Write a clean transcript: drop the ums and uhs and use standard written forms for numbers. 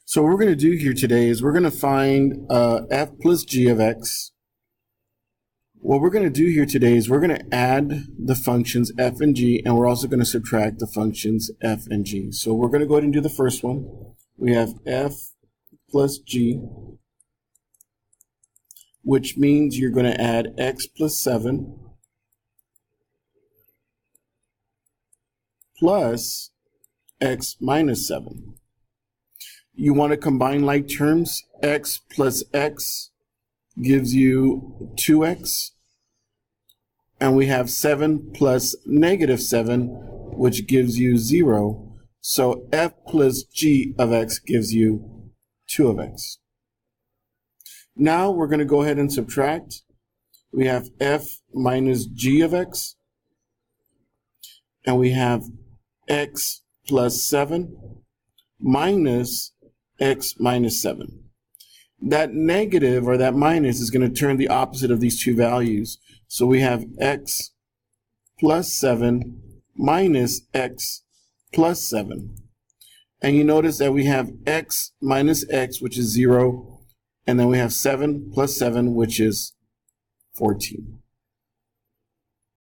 So what we're going to do here today is we're going to find f plus g of x. What we're going to do here today is we're going to add the functions f and g, and we're also going to subtract the functions f and g. So we're going to go ahead and do the first one. We have f plus g, which means you're going to add x plus 7 plus x minus 7. You want to combine like terms. X plus x gives you 2x. And we have 7 plus negative 7, which gives you 0. So f plus g of x gives you 2 of x. Now we're going to go ahead and subtract. We have f minus g of x. And we have x plus 7 minus x minus 7. That negative or that minus is going to turn the opposite of these two values. So we have x plus 7 minus x plus 7. And you notice that we have x minus x, which is 0, and then we have 7 plus 7, which is 14.